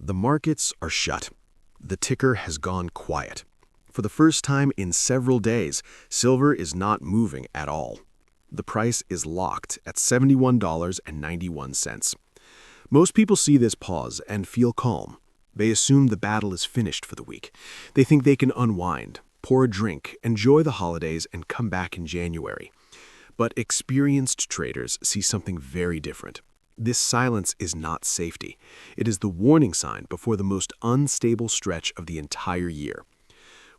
The markets are shut. The ticker has gone quiet. For the first time in several days, silver is not moving at all. The price is locked at $71.91. Most people see this pause and feel calm. They assume the battle is finished for the week. They think they can unwind, pour a drink, enjoy the holidays, and come back in January. But experienced traders see something very different. This silence is not safety. It is the warning sign before the most unstable stretch of the entire year.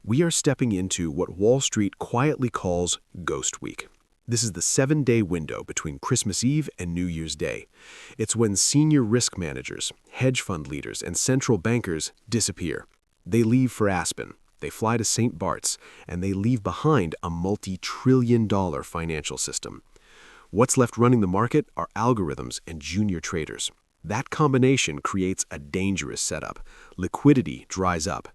We are stepping into what Wall Street quietly calls Ghost Week. This is the 7-day window between Christmas Eve and New Year's Day. It's when senior risk managers, hedge fund leaders, and central bankers disappear. They leave for Aspen, they fly to St. Bart's, and they leave behind a multi-trillion-dollar financial system. What's left running the market are algorithms and junior traders. That combination creates a dangerous setup. Liquidity dries up.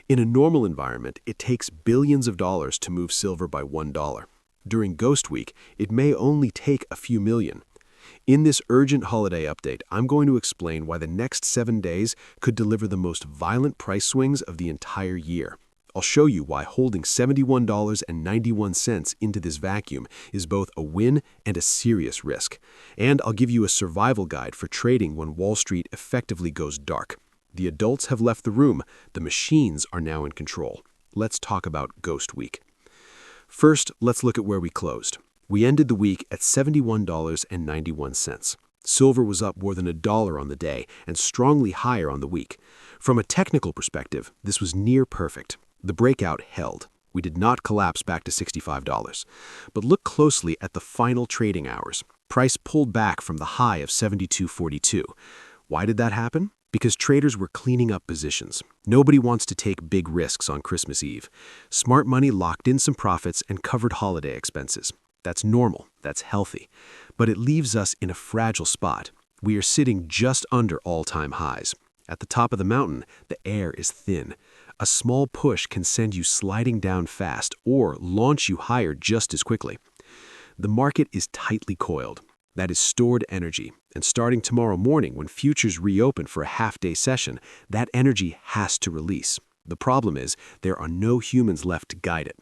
In a normal environment, it takes billions of dollars to move silver by $1. During Ghost Week, it may only take a few million. In this urgent holiday update, I'm going to explain why the next 7 days could deliver the most violent price swings of the entire year. I'll show you why holding $71.91 into this vacuum is both a win and a serious risk. And I'll give you a survival guide for trading when Wall Street effectively goes dark. The adults have left the room. The machines are now in control. Let's talk about Ghost Week. First, let's look at where we closed. We ended the week at $71.91. Silver was up more than $1 on the day and strongly higher on the week. From a technical perspective, this was near perfect. The breakout held. We did not collapse back to $65. But look closely at the final trading hours. Price pulled back from the high of $72.42. Why did that happen? Because traders were cleaning up positions. Nobody wants to take big risks on Christmas Eve. Smart money locked in some profits and covered holiday expenses. That's normal. That's healthy. But it leaves us in a fragile spot. We are sitting just under all-time highs. At the top of the mountain, the air is thin. A small push can send you sliding down fast or launch you higher just as quickly. The market is tightly coiled. That is stored energy. And starting tomorrow morning when futures reopen for a half-day session, that energy has to release. The problem is there are no humans left to guide it.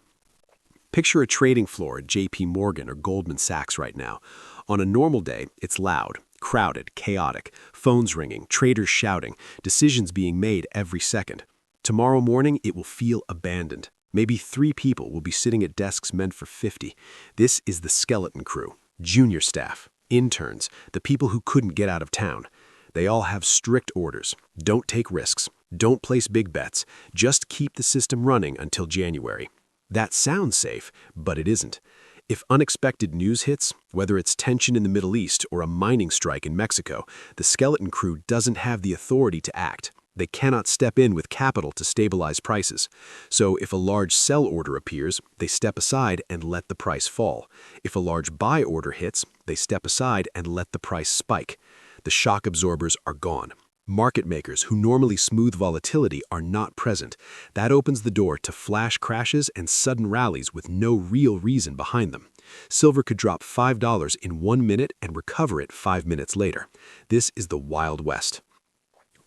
Picture a trading floor at JP Morgan or Goldman Sachs right now. On a normal day, it's loud, crowded, chaotic, phones ringing, traders shouting, decisions being made every second. Tomorrow morning, it will feel abandoned. Maybe 3 people will be sitting at desks meant for 50. This is the skeleton crew, junior staff, interns, the people who couldn't get out of town. They all have strict orders. Don't take risks. Don't place big bets. Just keep the system running until January. That sounds safe, but it isn't. If unexpected news hits, whether it's tension in the Middle East or a mining strike in Mexico, the skeleton crew doesn't have the authority to act. They cannot step in with capital to stabilize prices. So if a large sell order appears, they step aside and let the price fall. If a large buy order hits, they step aside and let the price spike. The shock absorbers are gone. Market makers who normally smooth volatility are not present. That opens the door to flash crashes and sudden rallies with no real reason behind them. Silver could drop $5 in 1 minute and recover it 5 minutes later. This is the Wild West.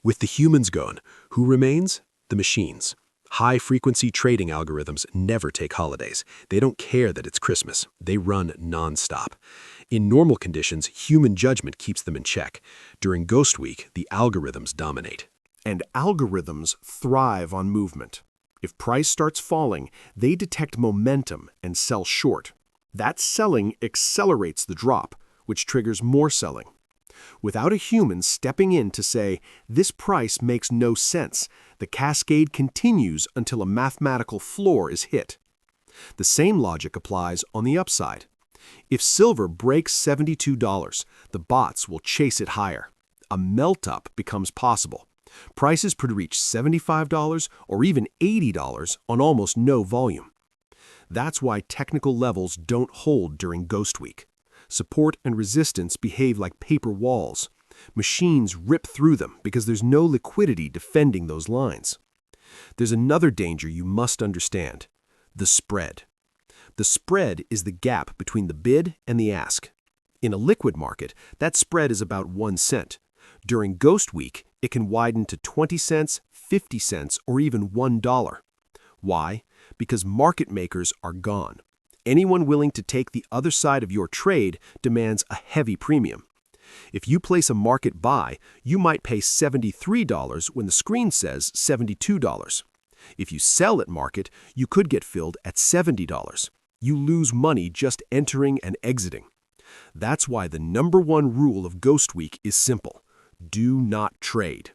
With the humans gone, who remains? The machines. High-frequency trading algorithms never take holidays. They don't care that it's Christmas. They run non-stop. In normal conditions, human judgment keeps them in check. During Ghost Week, the algorithms dominate. And algorithms thrive on movement. If price starts falling, they detect momentum and sell short. That selling accelerates the drop, which triggers more selling. Without a human stepping in to say, this price makes no sense, the cascade continues until a mathematical floor is hit. The same logic applies on the upside. If silver breaks $72, the bots will chase it higher. A melt-up becomes possible. Prices could reach $75 or even $80 on almost no volume. That's why technical levels don't hold during Ghost Week. Support and resistance behave like paper walls. Machines rip through them because there's no liquidity defending those lines. There's another danger you must understand: the spread. The spread is the gap between the bid and the ask. In a liquid market, that spread is about 1 cent. During Ghost Week, it can widen to 20 cents, 50 cents, or even $1. Why? Because market makers are gone. Anyone willing to take the other side of your trade demands a heavy premium. If you place a market buy, you might pay $73 when the screen says $72. If you sell at market, you could get filled at $70. You lose money just entering and exiting. That's why the #1 rule of Ghost Week is simple. Do not trade.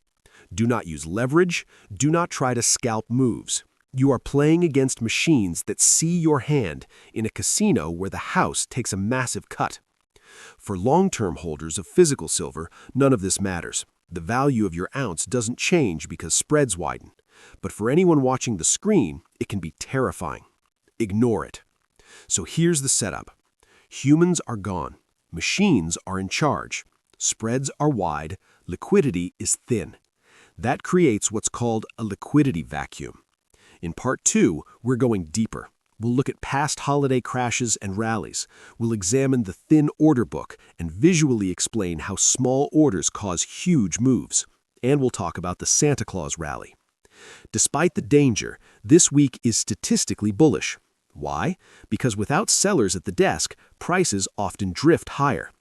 Do not use leverage. Do not try to scalp moves. You are playing against machines that see your hand in a casino where the house takes a massive cut. For long-term holders of physical silver, none of this matters. The value of your ounce doesn't change because spreads widen. But for anyone watching the screen, it can be terrifying. Ignore it. So here's the setup. Humans are gone. Machines are in charge. Spreads are wide. Liquidity is thin. That creates what's called a liquidity vacuum. In Part 2, we're going deeper. We'll look at past holiday crashes and rallies. We'll examine the thin order book and visually explain how small orders cause huge moves. And we'll talk about the Santa Claus rally. Despite the danger, this week is statistically bullish. Why? Because without sellers at the desk, prices often drift higher.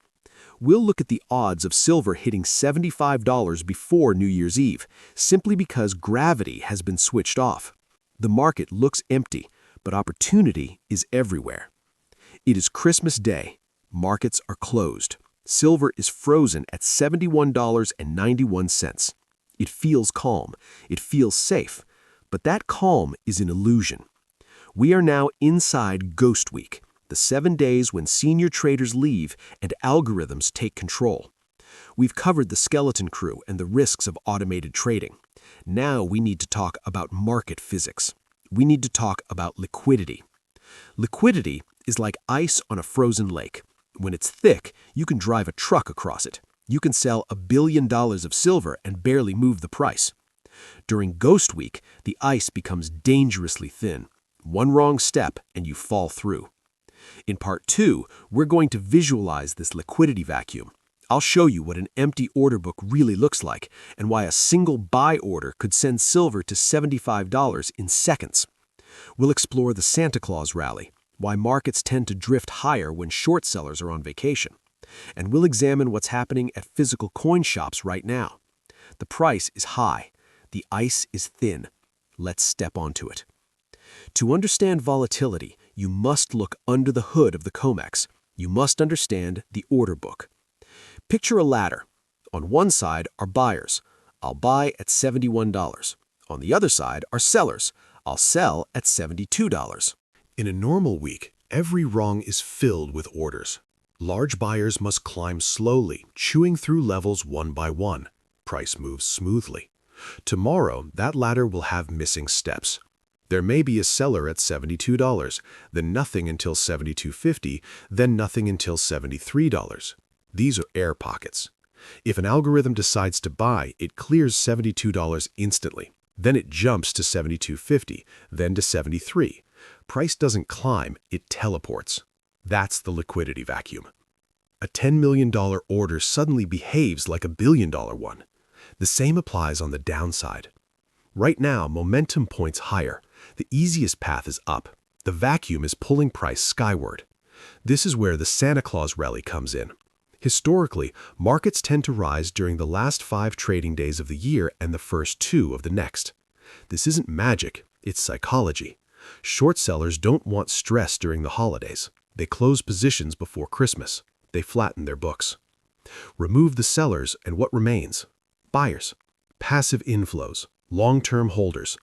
We'll look at the odds of silver hitting $75 before New Year's Eve, simply because gravity has been switched off. The market looks empty, but opportunity is everywhere. It is Christmas Day. Markets are closed. Silver is frozen at $71.91. It feels calm. It feels safe. But that calm is an illusion. We are now inside Ghost Week, the 7 days when senior traders leave and algorithms take control. We've covered the skeleton crew and the risks of automated trading. Now we need to talk about market physics. We need to talk about liquidity. Liquidity is like ice on a frozen lake. When it's thick, you can drive a truck across it. You can sell $1 billion of silver and barely move the price. During Ghost Week, the ice becomes dangerously thin. One wrong step and you fall through. In Part 2, we're going to visualize this liquidity vacuum. I'll show you what an empty order book really looks like and why a single buy order could send silver to $75 in seconds. We'll explore the Santa Claus rally, why markets tend to drift higher when short sellers are on vacation. And we'll examine what's happening at physical coin shops right now. The price is high. The ice is thin. Let's step onto it. To understand volatility, you must look under the hood of the COMEX. You must understand the order book. Picture a ladder. On one side are buyers. I'll buy at $71. On the other side are sellers. I'll sell at $72. In a normal week, every rung is filled with orders. Large buyers must climb slowly, chewing through levels one by one. Price moves smoothly. Tomorrow, that ladder will have missing steps. There may be a seller at $72, then nothing until $72.50, then nothing until $73. These are air pockets. If an algorithm decides to buy, it clears $72 instantly. Then it jumps to $72.50, then to $73. Price doesn't climb, it teleports. That's the liquidity vacuum. A $10 million order suddenly behaves like a $1 billion one. The same applies on the downside. Right now, momentum points higher. The easiest path is up. The vacuum is pulling price skyward. This is where the Santa Claus rally comes in. Historically, markets tend to rise during the last 5 trading days of the year and the first 2 of the next. This isn't magic, it's psychology. Short sellers don't want stress during the holidays. They close positions before Christmas. They flatten their books. Remove the sellers and what remains? Buyers, passive inflows, long-term holders.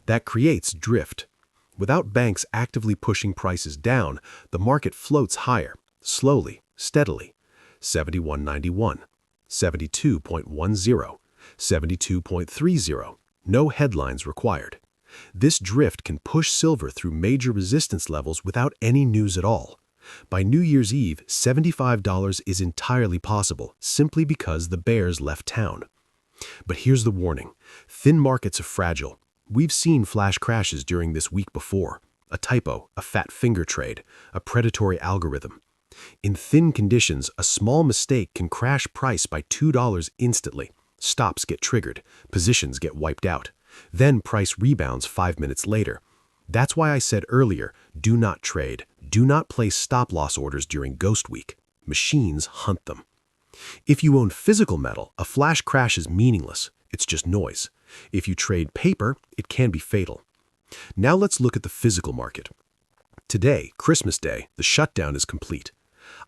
That creates drift. Without banks actively pushing prices down, the market floats higher, slowly, steadily. 71.91, 72.10, 72.30. No headlines required. This drift can push silver through major resistance levels without any news at all. By New Year's Eve, $75 is entirely possible simply because the bears left town. But here's the warning. Thin markets are fragile. We've seen flash crashes during this week before. A typo, a fat finger trade, a predatory algorithm. In thin conditions, a small mistake can crash price by $2 instantly. Stops get triggered, positions get wiped out. Then price rebounds 5 minutes later. That's why I said earlier, do not trade. Do not place stop-loss orders during Ghost Week. Machines hunt them. If you own physical metal, a flash crash is meaningless. It's just noise. If you trade paper, it can be fatal. Now let's look at the physical market. Today, Christmas Day, the shutdown is complete.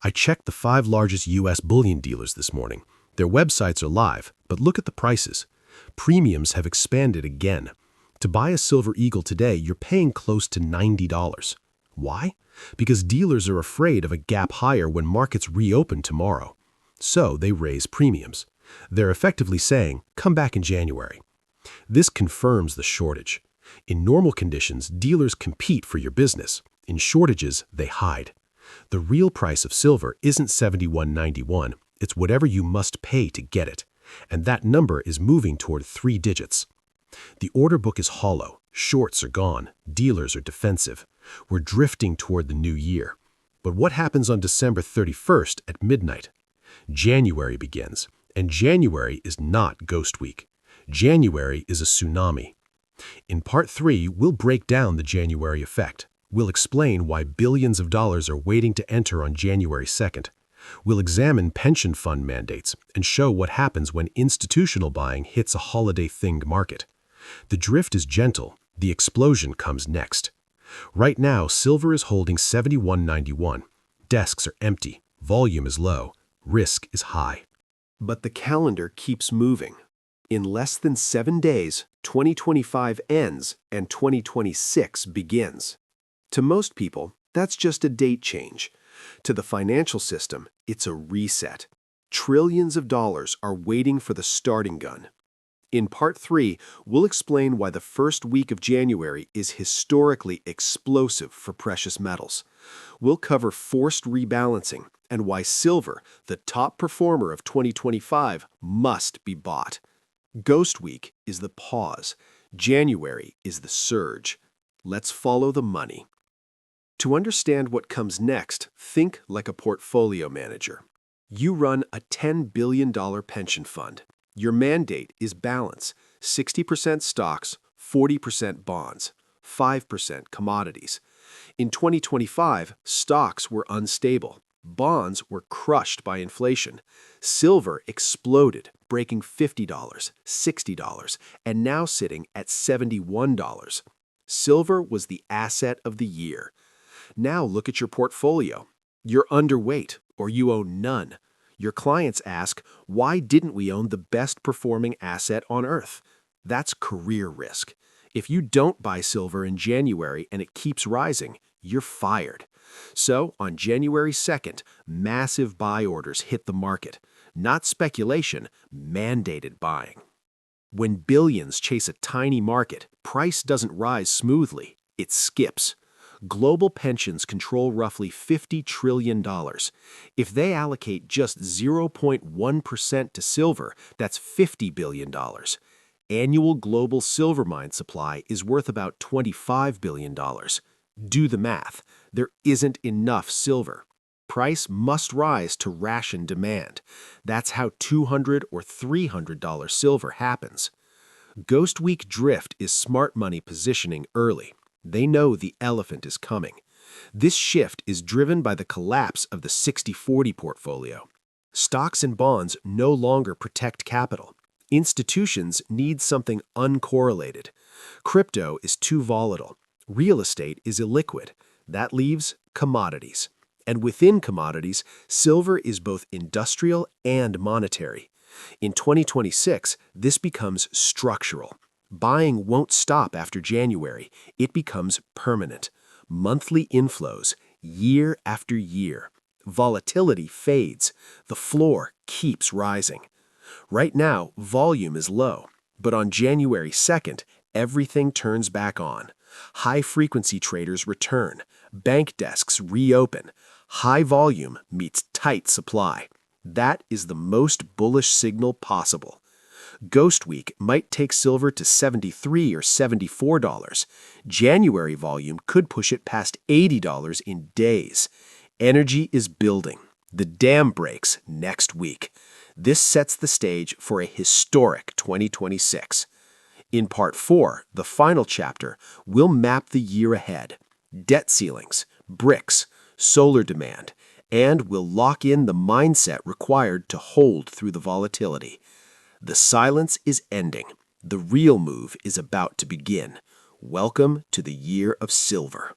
I checked the 5 largest U.S. bullion dealers this morning. Their websites are live, but look at the prices. Premiums have expanded again. To buy a Silver Eagle today, you're paying close to $90. Why? Because dealers are afraid of a gap higher when markets reopen tomorrow. So they raise premiums. They're effectively saying, come back in January. This confirms the shortage. In normal conditions, dealers compete for your business. In shortages, they hide. The real price of silver isn't $71.91. It's whatever you must pay to get it. And that number is moving toward 3 digits. The order book is hollow. Shorts are gone. Dealers are defensive. We're drifting toward the new year. But what happens on December 31st at midnight? January begins. And January is not Ghost Week. January is a tsunami. In Part 3, we'll break down the January effect. We'll explain why billions of dollars are waiting to enter on January 2nd. We'll examine pension fund mandates and show what happens when institutional buying hits a holiday-themed market. The drift is gentle. The explosion comes next. Right now, silver is holding $71.91. Desks are empty. Volume is low. Risk is high. But the calendar keeps moving. In less than 7 days, 2025 ends and 2026 begins. To most people, that's just a date change. To the financial system, it's a reset. Trillions of dollars are waiting for the starting gun. In Part 3, we'll explain why the first week of January is historically explosive for precious metals. We'll cover forced rebalancing and why silver, the top performer of 2025, must be bought. Ghost Week is the pause. January is the surge. Let's follow the money. To understand what comes next, think like a portfolio manager. You run a $10 billion pension fund. Your mandate is balance, 60% stocks, 40% bonds, 5% commodities. In 2025, stocks were unstable. Bonds were crushed by inflation. Silver exploded, breaking $50, $60, and now sitting at $71. Silver was the asset of the year. Now look at your portfolio. You're underweight, or you own none. Your clients ask, why didn't we own the best performing asset on Earth? That's career risk. If you don't buy silver in January and it keeps rising, you're fired. So, on January 2nd, massive buy orders hit the market. Not speculation, mandated buying. When billions chase a tiny market, price doesn't rise smoothly, it skips. Global pensions control roughly $50 trillion. If they allocate just 0.1% to silver, that's $50 billion. Annual global silver mine supply is worth about $25 billion. Do the math. There isn't enough silver. Price must rise to ration demand. That's how $200 or $300 silver happens. Ghost Week drift is smart money positioning early. They know the elephant is coming. This shift is driven by the collapse of the 60-40 portfolio. Stocks and bonds no longer protect capital. Institutions need something uncorrelated. Crypto is too volatile. Real estate is illiquid. That leaves commodities. And within commodities, silver is both industrial and monetary. In 2026, this becomes structural. Buying won't stop after January. It becomes permanent. Monthly inflows, year after year. Volatility fades. The floor keeps rising. Right now, volume is low. But on January 2nd, everything turns back on. High-frequency traders return. Bank desks reopen. High volume meets tight supply. That is the most bullish signal possible. Ghost Week might take silver to $73 or $74. January volume could push it past $80 in days. Energy is building. The dam breaks next week. This sets the stage for a historic 2026. In Part 4, the final chapter, we'll map the year ahead, debt ceilings, BRICS, solar demand, and we'll lock in the mindset required to hold through the volatility. The silence is ending. The real move is about to begin. Welcome to the Year of Silver.